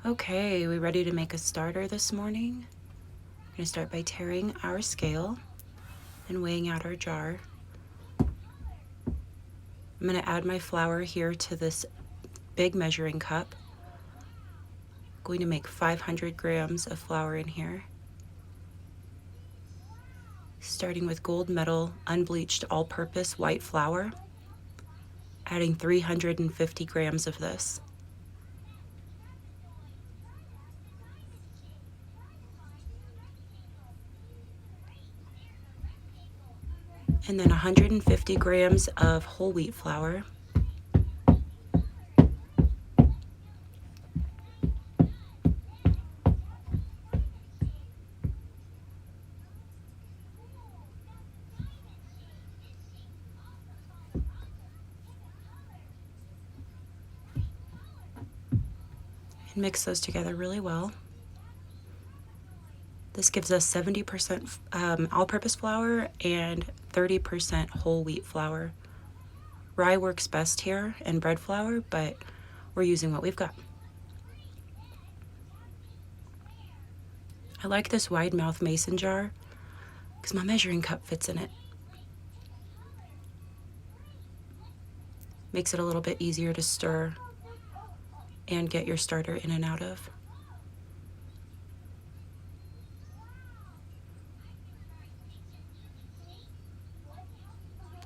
Okay, we ready to make a starter this morning? I'm going to start by tearing our scale and weighing out our jar. I'm going to add my flour here to this big measuring cup. I'm going to make 500 grams of flour in here. Starting with gold medal unbleached all-purpose white flour, adding 350 grams of this. And then 150 grams of whole wheat flour. And mix those together really well. This gives us 70% all-purpose flour and 30% whole wheat flour. Rye works best here and bread flour, but we're using what we've got. I like this wide mouth mason jar because my measuring cup fits in it. Makes it a little bit easier to stir and get your starter in and out of.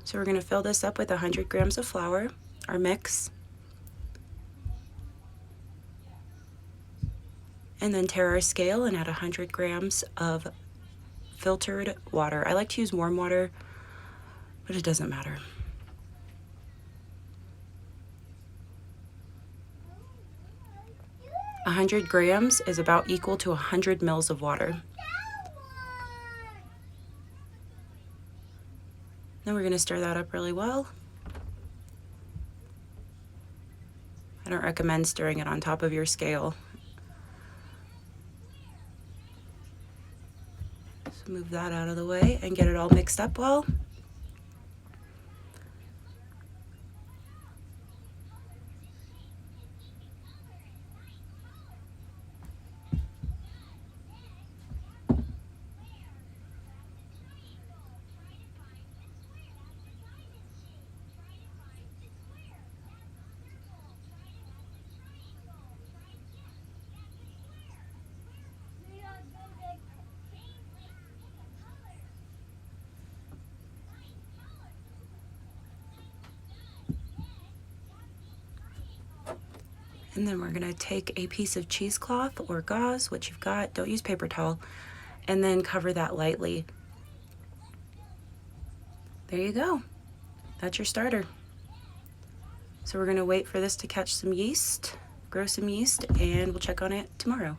So we're going to fill this up with 100 grams of flour, our mix, and then tear our scale and add 100 grams of filtered water. I like to use warm water, but it doesn't matter. A 100 grams is about equal to 100 mils of water. Then we're going to stir that up really well. I don't recommend stirring it on top of your scale. So move that out of the way and get it all mixed up well. And then we're going to take a piece of cheesecloth or gauze, which you've got, don't use paper towel, and then cover that lightly. There you go. That's your starter. So we're going to wait for this to catch some yeast, grow some yeast, and we'll check on it tomorrow.